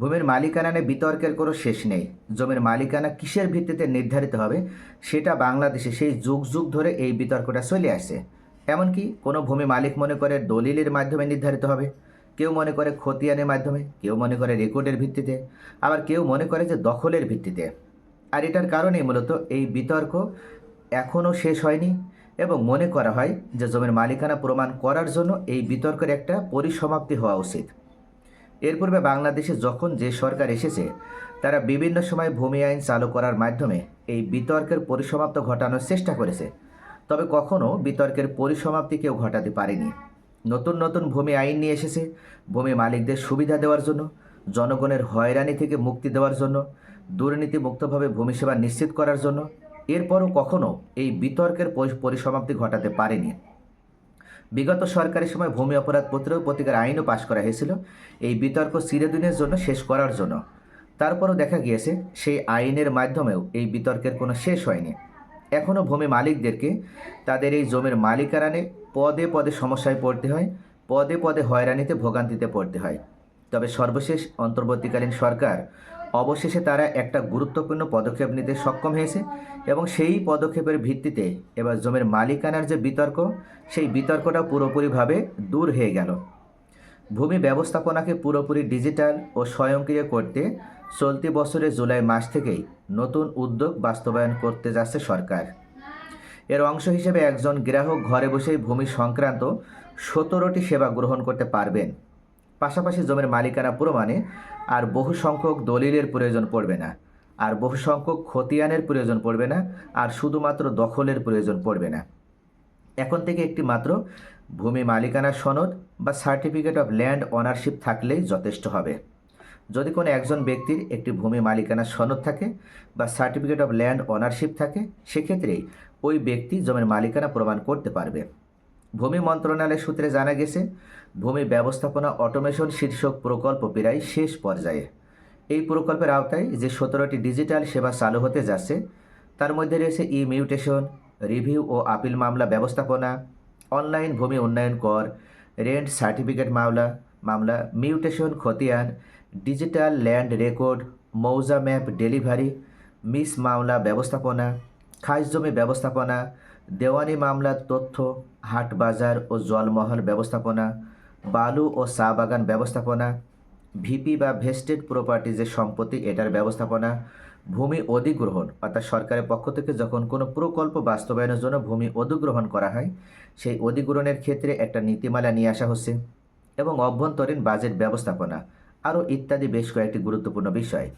ভূমির মালিকানা নিয়ে বিতর্কের কোনো শেষ নেই। জমির মালিকানা কিসের ভিত্তিতে নির্ধারিত হবে সেটা বাংলাদেশে সেই যুগ যুগ ধরে এই বিতর্কটা চলে আসছে। এমনকি কোনো ভূমি মালিক মনে করে দলিলের মাধ্যমে নির্ধারিত হবে, কেউ মনে করে খতিয়ানের মাধ্যমে, কেউ মনে করে রেকর্ডের ভিত্তিতে, আবার কেউ মনে করে যে দখলের ভিত্তিতে। আর এটার কারণেই মূলত এই বিতর্ক এখনও শেষ হয়নি এবং মনে করা হয় যে জমির মালিকানা প্রমাণ করার জন্য এই বিতর্কের একটা পরিসমাপ্তি হওয়া উচিত। এর পূর্বে বাংলাদেশে যখন যে সরকার এসেছে তারা বিভিন্ন সময় ভূমি আইন চালু করার মাধ্যমে এই বিতর্কের পরিসমাপ্ত ঘটানোর চেষ্টা করেছে, তবে কখনও বিতর্কের পরিসমাপ্তি কেউ ঘটাতে পারেনি। নতুন নতুন ভূমি আইন নিয়ে এসেছে ভূমি মালিকদের সুবিধা দেওয়ার জন্য, জনগণের হয়রানি থেকে মুক্তি দেওয়ার জন্য, দুর্নীতিমুক্তভাবে ভূমি সেবা নিশ্চিত করার জন্য। এরপরও কখনও এই বিতর্কের পরিসমাপ্তি ঘটাতে পারেনি। বিগত সরকারের সময় ভূমি অপরাধ প্রতিকার আইনও পাশ করা হয়েছিল এই বিতর্ক চিরদিনের জন্য শেষ করার জন্য। তারপরও দেখা গিয়েছে সেই আইনের মাধ্যমেও এই বিতর্কের কোনো শেষ হয়নি। এখনও ভূমি মালিকদেরকে তাদের এই জমির মালিকানা নিয়ে পদে পদে সমস্যায় পড়তে হয়, পদে পদে হয়রানিতে ভোগান্তিতে পড়তে হয়। তবে সর্বশেষ অন্তর্বর্তীকালীন সরকার অবশেষে তারা একটা গুরুত্বপূর্ণ পদক্ষেপ নিতে সক্ষম হয়েছে এবং সেই পদক্ষেপের ভিত্তিতে এবার জমির মালিকানার যে বিতর্ক, সেই বিতর্কটা পুরোপুরিভাবে দূর হয়ে গেল। ভূমি ব্যবস্থাপনাকে পুরোপুরি ডিজিটাল ও স্বয়ংক্রিয় করতে চলতি বছরের জুলাই মাস থেকেই নতুন উদ্যোগ বাস্তবায়ন করতে যাচ্ছে সরকার। এর অংশ হিসেবে একজন গ্রাহক ঘরে বসেই ভূমি সংক্রান্ত 17টি সেবা গ্রহণ করতে পারবেন। পাশাপাশি জমির মালিকানা প্রমাণে আর বহু সংখ্যক দলিলের প্রয়োজন পড়বে না, আর বহু সংখ্যক খতিয়ানের প্রয়োজন পড়বে না, আর শুধুমাত্র দখলের প্রয়োজন পড়বে না। এখন থেকে একটি মাত্র ভূমি মালিকানা সনদ বা সার্টিফিকেট অফ ল্যান্ড ওনারশিপ থাকলেই যথেষ্ট হবে। যদি কোনো একজন ব্যক্তির একটি ভূমি মালিকানা সনদ থাকে বা সার্টিফিকেট অফ ল্যান্ড ওনারশিপ থাকে, সেক্ষেত্রেই ওই ব্যক্তি জমির মালিকানা প্রমাণ করতে পারবে। ভূমি মন্ত্রণালয় সূত্রে জানা গেছে, ভূমি ব্যবস্থাপনা অটোমেশন শীর্ষক প্রকল্প প্রায় শেষ পর্যায়ে। এই প্রকল্পের আওতায় যে 17টি ডিজিটাল সেবা চালু হতে যাচ্ছে তার মধ্যে রয়েছে ই মিউটেশন, রিভিউ ও আপিল মামলা ব্যবস্থাপনা, অনলাইন ভূমি উন্নয়ন কর, রেন্ট সার্টিফিকেট মামলা, মিউটেশন খতিয়ান, ডিজিটাল ল্যান্ড রেকর্ড, মৌজা ম্যাপ ডেলিভারি, মিস মামলা ব্যবস্থাপনা, খাস জমি ব্যবস্থাপনা, দেওয়ানি মামলার তথ্য, হাট বাজার ও জলমহল ব্যবস্থাপনা, বালু ও চা বাগান ব্যবস্থাপনা, ভিপি বা ভেস্টেড প্রপার্টিজের সম্পত্তি এটার ব্যবস্থাপনা, ভূমি অধিগ্রহণ অর্থাৎ সরকারের পক্ষ থেকে যখন কোনো প্রকল্প বাস্তবায়নের জন্য ভূমি অধিগ্রহণ করা হয় সেই অধিগ্রহণের ক্ষেত্রে একটা নীতিমালা নিয়ে আসা হচ্ছে, এবং অভ্যন্তরীণ বাজেট ব্যবস্থাপনা আরও ইত্যাদি বেশ কয়েকটি গুরুত্বপূর্ণ বিষয়।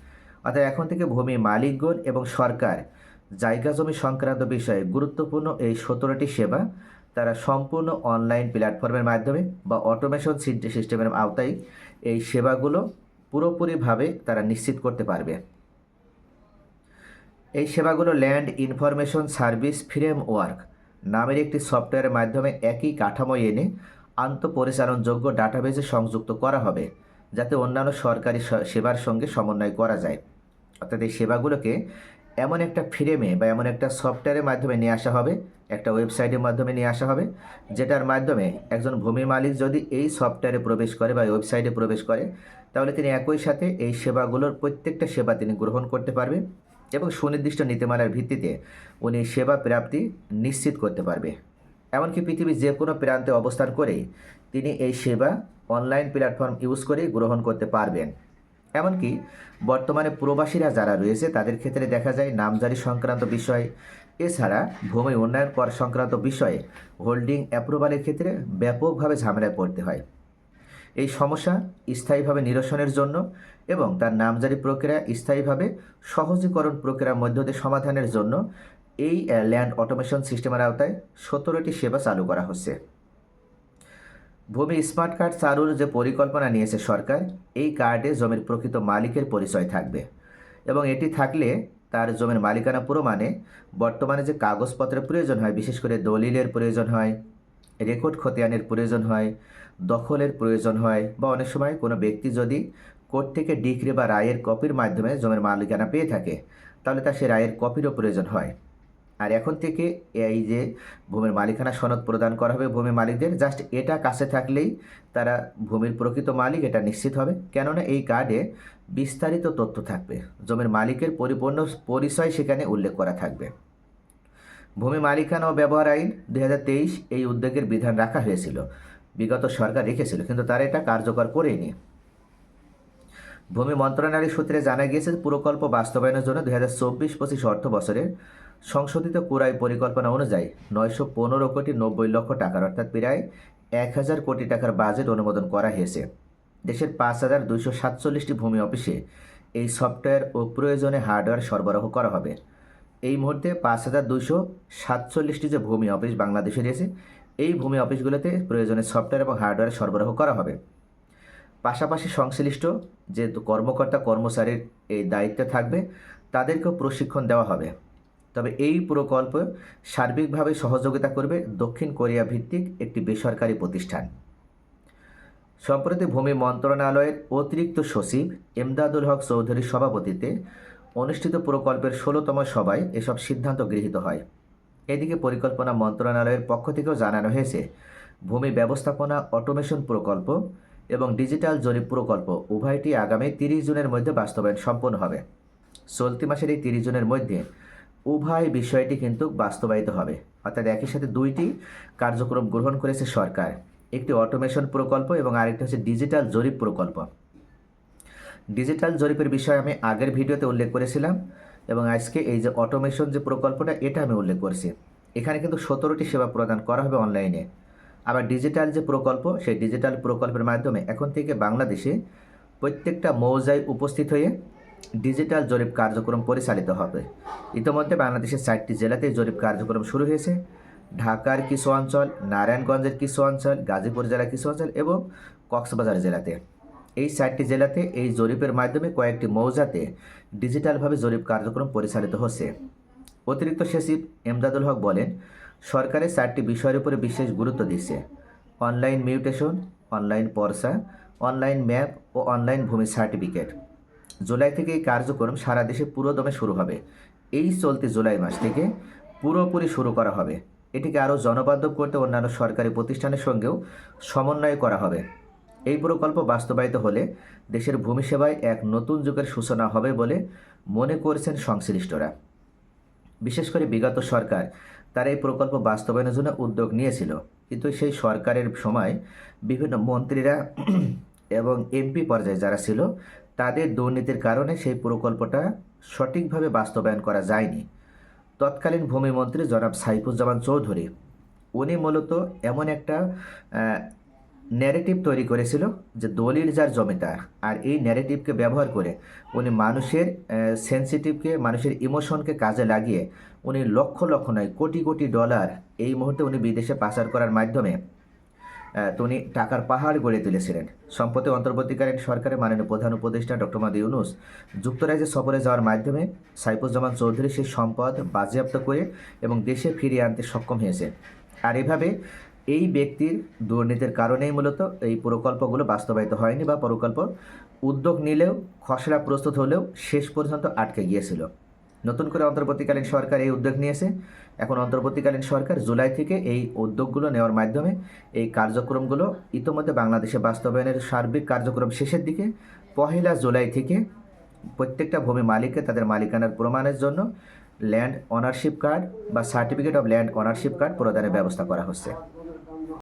অর্থাৎ এখন থেকে ভূমি মালিকগণ এবং সরকার জায়গা জমি সংক্রান্ত বিষয়ে গুরুত্বপূর্ণ এই 17টি সেবা তারা সম্পূর্ণ অনলাইন প্ল্যাটফর্মের মাধ্যমে বা অটোমেশন সিস্টেমের আওতায় এই সেবাগুলো পুরোপুরিভাবে তারা নিশ্চিত করতে পারবে। এই সেবাগুলো ল্যান্ড ইনফরমেশন সার্ভিস ফ্রেমওয়ার্ক নামের একটি সফটওয়্যারের মাধ্যমে একই কাঠামো এনে আন্তঃপরিচালনযোগ্য ডাটাবেজে সংযুক্ত করা হবে, যাতে অন্যান্য সরকারি সেবার সঙ্গে সমন্বয় করা যায়। অর্থাৎ এই সেবাগুলোকে এমন একটা ফ্রেমে বা এমন একটা সফটওয়্যারের মাধ্যমে নিয়ে আসা হবে, একটা ওয়েবসাইটের মাধ্যমে নিয়ে আসা হবে, যেটার মাধ্যমে একজন ভূমি মালিক যদি এই সফটওয়্যারে প্রবেশ করে বা ওয়েবসাইটে প্রবেশ করে তাহলে তিনি একই সাথে এই সেবাগুলোর প্রত্যেকটা সেবা তিনি গ্রহণ করতে পারবে এবং সুনির্দিষ্ট নীতিমালার ভিত্তিতে উনি সেবা প্রাপ্তি নিশ্চিত করতে পারবে। এমনকি পৃথিবীর যে কোনো প্রান্তে অবস্থান করেই তিনি এই সেবা অনলাইন প্ল্যাটফর্ম ইউজ করেই গ্রহণ করতে পারবেন। এমনকি বর্তমানে প্রবাসীরা যারা রয়েছে তাদের ক্ষেত্রে দেখা যায় নামজারি সংক্রান্ত বিষয়, এছাড়া ভূমি উন্নয়ন কর সংক্রান্ত বিষয়ে হোল্ডিং অ্যাপ্রুভালের ক্ষেত্রে ব্যাপকভাবে ঝামেলায় পড়তে হয়। এই সমস্যা স্থায়ীভাবে নিরসনের জন্য এবং তার নামজারি প্রক্রিয়া স্থায়ীভাবে সহজীকরণ প্রক্রিয়ার মধ্য দিয়ে সমাধানের জন্য এই ল্যান্ড অটোমেশন সিস্টেমের আওতায় 17টি সেবা চালু করা হচ্ছে। ভূমি স্মার্ট কার্ড চালুর যে পরিকল্পনা নিয়েছে সরকার, এই কার্ডে জমির প্রকৃত মালিকের পরিচয় থাকবে এবং এটি থাকলে তার জমির মালিকানা প্রমাণে বর্তমানে যে কাগজপত্রের প্রয়োজন হয়, বিশেষ করে দলিলের প্রয়োজন হয়, রেকর্ড খতিয়ানের প্রয়োজন হয়, দখলের প্রয়োজন হয়, বা অনেক সময় কোনো ব্যক্তি যদি কোর্ট থেকে ডিক্রি বা রায়ের কপির মাধ্যমে জমির মালিকানা পেয়ে থাকে তাহলে তার সে রায়ের কপিরও প্রয়োজন হয়। আর এখন থেকে এই যে ভূমির মালিকানা সনদ প্রদান করা হবে ভূমি মালিকদের, জাস্ট এটা কাছে থাকলেই তারা ভূমির প্রকৃত মালিক এটা নিশ্চিত হবে। কেননা এই কার্ডে বিস্তারিত তথ্য থাকবে, জমির মালিকের পরিপূর্ণ পরিচয় সেখানে উল্লেখ করা থাকবে। ভূমি মালিকানা ও ব্যবহার আইন 2023 এই উদ্যোগের বিধান রাখা হয়েছিল, বিগত সরকার রেখেছিল, কিন্তু তারা এটা কার্যকর করেনি। ভূমি মন্ত্রণালয় সূত্রে জানা গিয়েছে প্রকল্প বাস্তবায়নের জন্য 2024-25 অর্থ বছরের সংশোধিত কুরাই পরিকল্পনা অনুযায়ী 915,90,00,000 টাকার অর্থাৎ প্রায় 1,000 কোটি টাকার বাজেট অনুমোদন করা হয়েছে। দেশের 5,247টি ভূমি অফিসে এই সফটওয়্যার ও প্রয়োজনে হার্ডওয়্যার সরবরাহ করা হবে। এই মুহূর্তে 5,247টি যে ভূমি অফিস বাংলাদেশে রয়েছে, এই ভূমি অফিসগুলোতে প্রয়োজনে সফটওয়্যার এবং হার্ডওয়্যার সরবরাহ করা হবে। পাশাপাশি সংশ্লিষ্ট যে কর্মকর্তা কর্মচারীর এই দায়িত্বে থাকবে তাদেরকেও প্রশিক্ষণ দেওয়া হবে। তবে এই প্রকল্প সার্বিকভাবে সহযোগিতা করবে দক্ষিণ কোরিয়া ভিত্তিক একটি বেসরকারি প্রতিষ্ঠান। সম্প্রতি ভূমি মন্ত্রণালয়ের অতিরিক্ত সচিব এমদাদুল হক চৌধুরীর সভাপতিত্বে অনুষ্ঠিত প্রকল্পের 16তম সভায় এসব সিদ্ধান্ত গৃহীত হয়। এদিকে পরিকল্পনা মন্ত্রণালয়ের পক্ষ থেকেও জানানো হয়েছে ভূমি ব্যবস্থাপনা অটোমেশন প্রকল্প এবং ডিজিটাল জরিপ প্রকল্প উভয়টি আগামী 30 জুনের মধ্যে বাস্তবায়ন সম্পন্ন হবে। চলতি মাসের এই 30 জুনের মধ্যে উভয় বিষয়টি কিন্তু বাস্তবায়িত হবে, অর্থাৎ একই সাথে দুইটি কার্যক্রম গ্রহণ করেছে সরকার, একটি অটোমেশন প্রকল্প এবং আরেকটি হচ্ছে ডিজিটাল জরিপ প্রকল্প। ডিজিটাল জরিপের বিষয়ে আমি আগের ভিডিওতে উল্লেখ করেছিলাম এবং আজকে এই যে অটোমেশন যে প্রকল্পটা এটা আমি উল্লেখ করেছি। এখানে কিন্তু 17টি সেবা প্রদান করা হবে অনলাইনে। আবার ডিজিটাল যে প্রকল্প, সেই ডিজিটাল প্রকল্পের মাধ্যমে এখন থেকে বাংলাদেশে প্রত্যেকটা মৌজায় উপস্থিত হয়ে ডিজিটাল জরিপ কার্যক্রম পরিচালিত হবে। ইতিমধ্যে বাংলাদেশের 4টি জেলাতে জরিপ কার্যক্রম শুরু হয়েছে। ঢাকার কিছু অঞ্চল, নারায়ণগঞ্জের কিছু অঞ্চল, গাজীপুর জেলার কিছু অঞ্চল এবং কক্সবাজার জেলাতে, এই 4টি জেলাতে এই জরিপের মাধ্যমে কয়েকটি মৌজাতে ডিজিটালভাবে জরিপ কার্যক্রম পরিচালিত হচ্ছে। অতিরিক্ত সচিব এমদাদুল হক বলেন, সরকারের 4টি বিষয়ের উপরে বিশেষ গুরুত্ব দিচ্ছে: অনলাইন মিউটেশন, অনলাইন পর্চা, অনলাইন ম্যাপ ও অনলাইন ভূমি সার্টিফিকেট। জুলাই থেকে এই কার্যক্রম সারা দেশে পুরোদমে শুরু হবে। এই চলতি জুলাই মাস থেকে পুরোপুরি শুরু করা হবে। এটিকে আরও জনবান্ধব করতে অন্যান্য সরকারি প্রতিষ্ঠানের সঙ্গেও সমন্বয় করা হবে। এই প্রকল্প বাস্তবায়িত হলে দেশের ভূমি সেবায় এক নতুন যুগের সূচনা হবে বলে মনে করছেন সংশ্লিষ্টরা। বিশেষ করে বিগত সরকার তারা এই প্রকল্প বাস্তবায়নের জন্য উদ্যোগ নিয়েছিল, কিন্তু সেই সরকারের সময় বিভিন্ন মন্ত্রীরা এবং এমপি পর্যায়ে যারা ছিল তাদের দুর্নীতির কারণে সেই প্রকল্পটা সঠিকভাবে বাস্তবায়ন করা যায়নি। তৎকালীন ভূমিমন্ত্রী জনাব সাইফুজ্জামান চৌধুরী উনি মূলত এমন একটা ন্যারেটিভ তৈরি করেছিল যে দলিল যার জমিদার, আর এই ন্যারেটিভকে ব্যবহার করে উনি মানুষের সেন্সিটিভকে, মানুষের ইমোশনকে কাজে লাগিয়ে উনি লক্ষ লক্ষ নয় কোটি কোটি ডলার এই মুহূর্তে উনি বিদেশে পাচার করার মাধ্যমে উনি টাকার পাহাড় গড়ে তুলেছিলেন। সম্প্রতি অন্তর্বর্তীকালীন সরকারের মাননীয় প্রধান উপদেষ্টা ডক্টর মোহাম্মদ ইউনূস যুক্তরাজ্যে সফরে যাওয়ার মাধ্যমে সাইফুজ্জামান চৌধুরী সেই সম্পদ বাজেয়াপ্ত করে এবং দেশে ফিরিয়ে আনতে সক্ষম হয়েছে। আর এভাবে এই ব্যক্তির দুর্নীতির কারণেই মূলত এই প্রকল্পগুলো বাস্তবায়িত হয়নি, বা প্রকল্প উদ্যোগ নিলেও খসড়া প্রস্তুত হলেও শেষ পর্যন্ত আটকে গিয়েছিল। নতুন করে অন্তর্বর্তীকালীন সরকার এই উদ্যোগ নিয়েছে। এখন অন্তর্বর্তীকালীন সরকার জুলাই থেকে এই উদ্যোগগুলো নেওয়ার মাধ্যমে এই কার্যক্রমগুলো ইতোমধ্যে বাংলাদেশে বাস্তবায়নের সার্বিক কার্যক্রম শেষের দিকে 1 জুলাই থেকে প্রত্যেকটা ভূমি মালিককে তাদের মালিকানার প্রমাণের জন্য ল্যান্ড অনারশিপ কার্ড বা certificate of land ownership card প্রদানের ব্যবস্থা করা হচ্ছে।